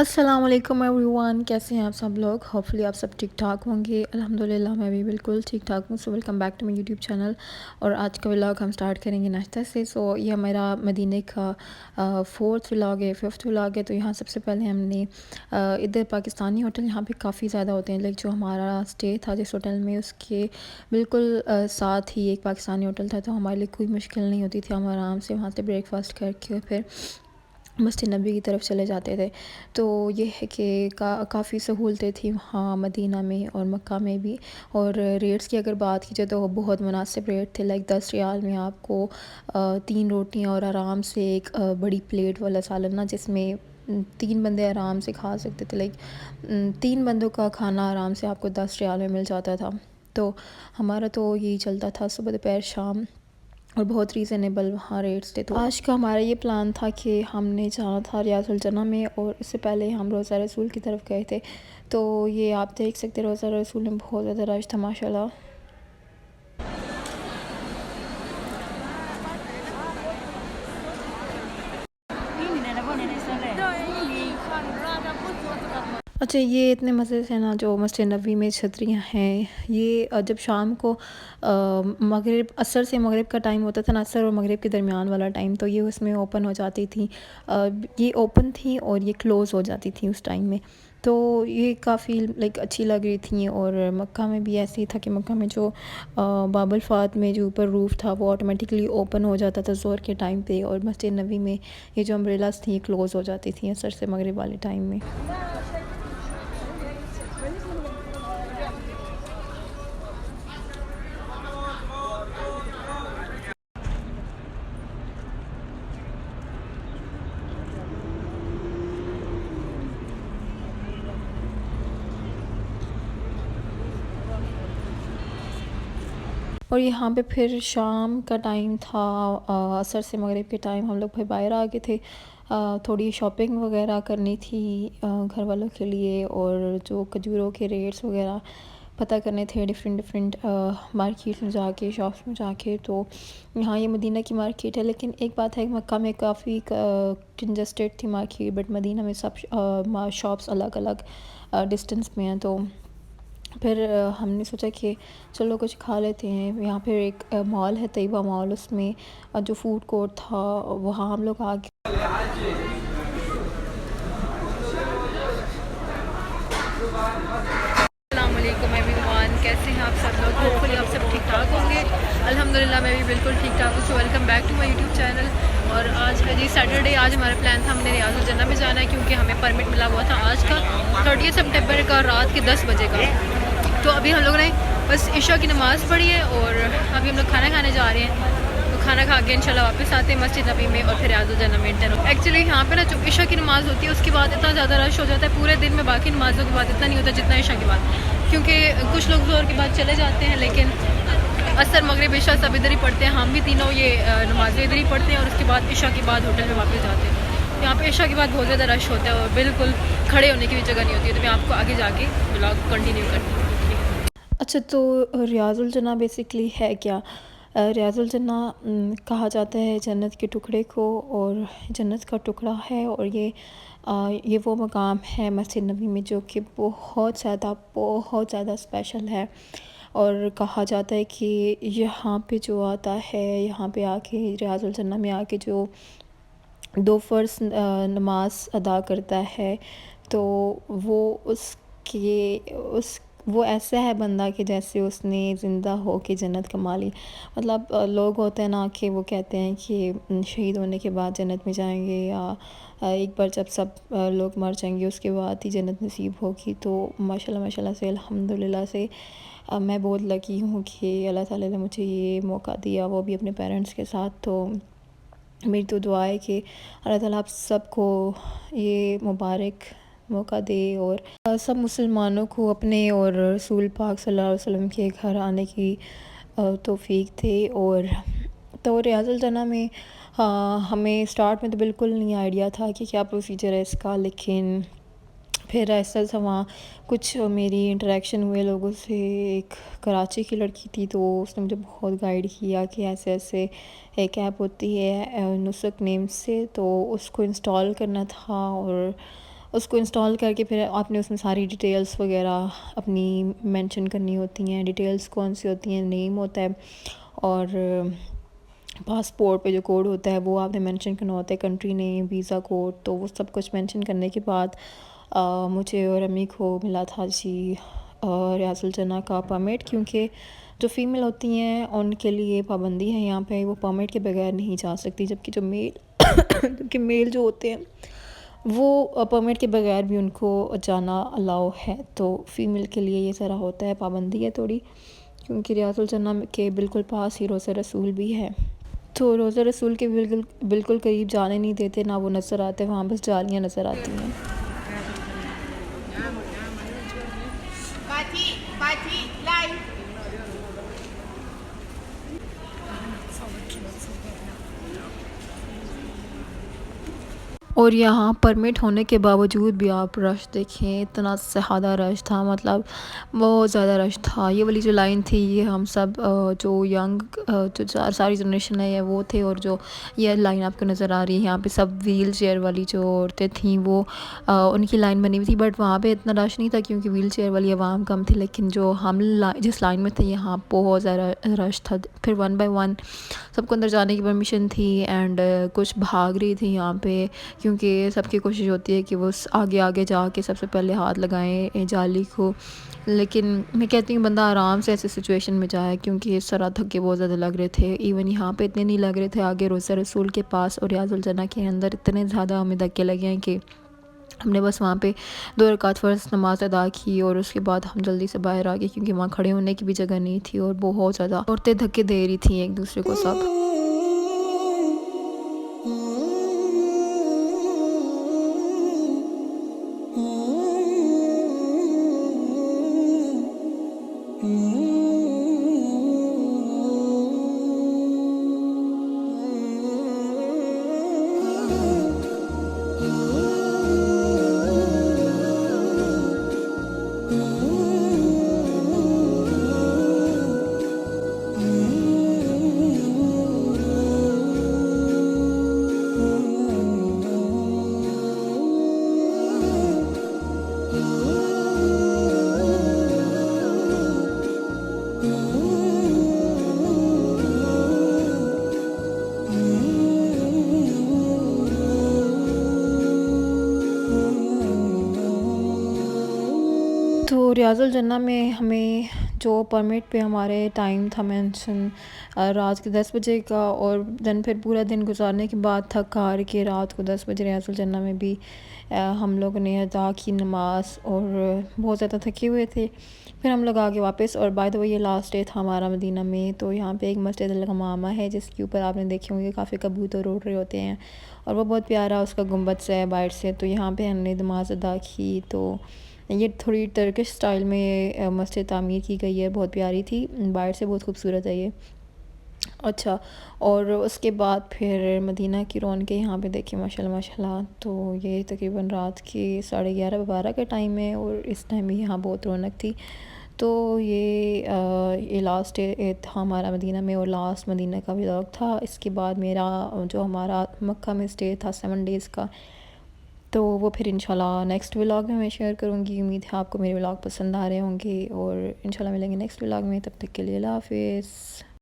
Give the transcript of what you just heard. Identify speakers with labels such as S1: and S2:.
S1: अस्सलाम वालेकुम एवरीवन, कैसे हैं आप सब लोग। होपफुली आप सब ठीक ठाक होंगे। अल्हम्दुलिल्लाह मैं भी बिल्कुल ठीक ठाक हूँ। So welcome back to my YouTube channel. और आज का व्लॉग हम स्टार्ट करेंगे नाश्ता से। सो ये हमारा मदीने का फोर्थ व्लॉग है, फिफ्थ व्लॉग है। तो यहाँ सबसे पहले हमने इधर पाकिस्तानी होटल यहाँ पे काफ़ी ज़्यादा होते हैं। लाइक जो हमारा स्टे था जिस होटल में, उसके बिल्कुल साथ ही एक पाकिस्तानी होटल था। तो हमारे लिए कोई मुश्किल नहीं होती थी, हम आराम से वहाँ से ब्रेकफास्ट करके फिर मस्जिद नबी की तरफ चले जाते थे। तो ये है कि काफ़ी सहूलतें थी वहाँ मदीना में और मक्का में भी। और रेट्स की अगर बात की जाए तो बहुत मुनासिब रेट थे। लाइक 10 रियाल में आपको 3 रोटियाँ और आराम से एक बड़ी प्लेट वाला सालन ना, जिसमें 3 बंदे आराम से खा सकते थे। लाइक 3 बंदों का खाना आराम से आपको 10 रियाल में मिल जाता था। तो हमारा तो यही चलता था सुबह दोपहर शाम, और बहुत रीज़नेबल वहाँ रेट्स थे। तो आज का हमारा ये प्लान था कि हमने जाना था रियाजुल जन्ना में, और इससे पहले हम रोज़ा रसूल की तरफ गए थे। तो ये आप देख सकते, रोज़ा रसूल में बहुत ज़्यादा रश था माशाल्लाह। अच्छा, ये इतने मज़े से ना जो मस्जिद नबी में छतरियाँ हैं, ये जब शाम को मगरिब असर से मगरिब का टाइम होता था ना, असर और मगरिब के दरमियान वाला टाइम, तो ये उसमें ओपन हो जाती थी। ये ओपन थी और ये क्लोज़ हो जाती थी उस टाइम में। तो ये काफ़ी लाइक अच्छी लग रही थी। और मक्का में भी ऐसे ही था कि मक्का में जो बाबुल फात में जो ऊपर रूफ़ था वो ऑटोमेटिकली ओपन हो जाता था ज़ोहर के टाइम पे, और मस्जिद नबी में ये जो अम्ब्रेलास थी ये क्लोज़ हो जाती थी असर से मगरिब वाले टाइम में। और यहाँ पे फिर शाम का टाइम था, असर से मगरिब के टाइम हम लोग फिर बाहर आ गए थे। थोड़ी शॉपिंग वगैरह करनी थी घर वालों के लिए, और जो खजूरों के रेट्स वगैरह पता करने थे डिफरेंट डिफरेंट मार्केट में जाके, शॉप्स में जाके। तो यहाँ ये मदीना की मार्केट है, लेकिन एक बात है मक्का में काफ़ी कंजस्टेड थी मार्केट, बट मदीना में सब शॉप्स अलग अलग डिस्टेंस में हैं। तो फिर हमने सोचा कि चलो कुछ खा लेते हैं। यहाँ पे एक मॉल है तैयबा मॉल, उसमें जो फूड कोर्ट था वहाँ हम लोग आ गए। अस्सलाम वालेकुम एवरीवन, कैसे हैं आप सब लोग। होपफुली आप सब ठीक ठाक होंगे। अल्हम्दुलिल्लाह मैं भी बिल्कुल ठीक ठाक हूँ। So welcome back to my YouTube channel. और आज का जी सैटरडे, आज हमारा प्लान था हमने रियाजुल जन्ना में जाना है, क्योंकि हमें परमिट मिला हुआ था आज का 30 सितंबर का रात के 10 बजे का। तो अभी हम लोग ने बस इशा की नमाज़ पढ़ी है और अभी हम लोग खाना खाने जा रहे हैं। तो खाना खा के इंशाल्लाह वापस आते हैं मस्जिद नबी में, और फिर रियाजुल जन्ना में एंटर हो। एक्चुअली यहाँ पे ना जो इशा की नमाज़ होती है उसके बाद इतना ज़्यादा रश हो जाता है पूरे दिन में, बाकी नमाज़ों के बाद इतना नहीं होता जितना इशा के बाद, क्योंकि कुछ लोग ज़ोहर के बाद चले जाते हैं, लेकिन असर मगरिब इशा सब इधर ही पढ़ते हैं। हम भी तीनों ये नमाज़ें इधर ही पढ़ते हैं, और उसके बाद इशा के बाद होटल में वापस जाते हैं। यहाँ पे इशा के बाद बहुत ज़्यादा रश होता है और बिल्कुल खड़े होने की भी जगह नहीं होती है। तो मैं आपको आगे जाके ब्लॉग कंटिन्यू करती हूँ। अच्छा, तो रियाजुल जन्ना बेसिकली है क्या। रियाजुल जन्ना कहा जाता है जन्नत के टुकड़े को, और जन्नत का टुकड़ा है। और ये वो मकाम है मस्जिद नबी में जो कि बहुत ज़्यादा स्पेशल है। और कहा जाता है कि यहाँ पे जो आता है, यहाँ पे आके रियाजुल जन्ना में आके जो दो फ़र्ज़ नमाज अदा करता है, तो वो उस वो ऐसा है बंदा कि जैसे उसने ज़िंदा हो के जन्नत कमा ली। मतलब लोग होते हैं ना कि वो कहते हैं कि शहीद होने के बाद जन्नत में जाएंगे, या एक बार जब सब लोग मर जाएंगे उसके बाद ही जन्नत नसीब होगी। तो माशाल्लाह माशाल्लाह से अल्हम्दुलिल्लाह से मैं बहुत लकी हूँ कि अल्लाह ताला ने मुझे ये मौका दिया, वो भी अपने पेरेंट्स के साथ। तो मेरी तो दुआ है कि अल्लाह ताला आप सबको ये मुबारक मौका दे, और सब मुसलमानों को अपने और रसूल पाक सल्लल्लाहु अलैहि वसल्लम के घर आने की तौफीक दे। और तो रियाजुल जन्ना में हमें स्टार्ट में तो बिल्कुल नहीं आइडिया था कि क्या प्रोसीजर है इसका, लेकिन फिर ऐसा ऐसा वहाँ कुछ मेरी इंटरेक्शन हुए लोगों से। एक कराची की लड़की थी, तो उसने मुझे बहुत गाइड किया कि ऐसे ऐसे एक ऐप होती है नुसक नेम से, तो उसको इंस्टॉल करना था। और उसको इंस्टॉल करके फिर आपने उसमें सारी डिटेल्स वगैरह अपनी मेंशन करनी होती हैं। डिटेल्स कौन सी होती हैं, नेम होता है और पासपोर्ट पे जो कोड होता है वो आपने मेंशन करना होता है, कंट्री नेम, वीज़ा कोड। तो वो सब कुछ मेंशन करने के बाद मुझे और अम्मी को मिला था जी रियासुल जन्ना का परमिट, क्योंकि जो फ़ीमेल होती हैं उनके लिए पाबंदी है यहाँ पे, वो परमिट के बगैर नहीं जा सकती, जबकि जो मेल जबकि मेल जो होते हैं वो परमिट के बगैर भी उनको जाना अलाउ है। तो फ़ीमेल के लिए ये ज़रा होता है, पाबंदी है थोड़ी, क्योंकि रियासुल जन्ना के बिल्कुल पास ही रोज़ा रसूल भी है। तो रोज़ा रसूल के बिल्कुल बिल्कुल करीब जाने नहीं देते, ना वो नज़र आते, वहाँ बस जालियाँ नज़र आती हैं। और यहाँ परमिट होने के बावजूद भी आप रश देखें, इतना ज़्यादा रश था, मतलब बहुत ज़्यादा रश था। ये वाली जो लाइन थी ये हम सब जो यंग जो सारी जनरेशन है वो थे, और जो ये लाइन आपको नज़र आ रही है यहाँ पे सब व्हील चेयर वाली जो औरतें थीं वो उनकी लाइन बनी हुई थी। बट वहाँ पे इतना रश नहीं था क्योंकि व्हील चेयर वाली आवाम कम थी, लेकिन जो हम जिस लाइन में थे यहाँ बहुत ज़्यादा रश था। फिर 1 बाय 1 सबको अंदर जाने की परमिशन थी एंड कुछ भाग रही थी यहाँ पे, क्योंकि सबकी कोशिश होती है कि वो आगे आगे जाके सबसे पहले हाथ लगाएं जाली को। लेकिन मैं कहती हूँ बंदा आराम से ऐसे सिचुएशन में जाए, क्योंकि इस तरह धक्के बहुत ज़्यादा लग रहे थे। इवन यहाँ पे इतने नहीं लग रहे थे, आगे रोज़ा रसूल के पास और रियाजुल जन्ना के अंदर इतने ज़्यादा हमें धक्के लगे हैं कि हमने बस वहाँ पे 2 रकात फ़र्ज़ नमाज़ अदा की और उसके बाद हम जल्दी से बाहर आ गए, क्योंकि वहाँ खड़े होने की भी जगह नहीं थी और बहुत ज़्यादा औरतें धक्के दे रही थी एक दूसरे को सब। तो रियाजुल जन्ना में हमें जो परमिट पे हमारे टाइम था मेंशन रात के 10 बजे का, और दिन फिर पूरा दिन गुजारने के बाद थक हार के रात को 10 बजे रियाजुल जन्ना में भी हम लोग ने अदा की नमाज और बहुत ज़्यादा थके हुए थे। फिर हम लोग आगे वापस, और बाय द वे ये लास्ट डे था हमारा मदीना में। तो यहाँ पे एक मस्जिद अल गमामा है जिसके ऊपर आपने देखे होंगे काफ़ी कबूतर उड़ रहे होते हैं, और वो बहुत प्यारा उसका गुंबद से है बाहर से। तो यहाँ पे हमने नमाज अदा की। तो ये थोड़ी टर्किश स्टाइल में मस्जिद तामीर की गई है, बहुत प्यारी थी, बाहर से बहुत खूबसूरत है ये। अच्छा, और उसके बाद फिर मदीना की रौनकें यहाँ पे देखिए माशाल्लाह माशाल्लाह। तो ये तकरीबन रात के 11:30-12 का टाइम है, और इस टाइम भी यहाँ बहुत रौनक थी। तो ये लास्ट डे था हमारा मदीना में और लास्ट मदीना का व्लॉग था। इसके बाद मेरा जो हमारा मक्का में स्टे था 7 डेज़ का, तो वो फिर इंशाल्लाह नेक्स्ट व्लॉग में मैं शेयर करूँगी। उम्मीद है आपको मेरे व्लॉग पसंद आ रहे होंगे, और इंशाल्लाह मिलेंगे नेक्स्ट व्लॉग में। तब तक के लिए अल्लाह हाफ़िज़।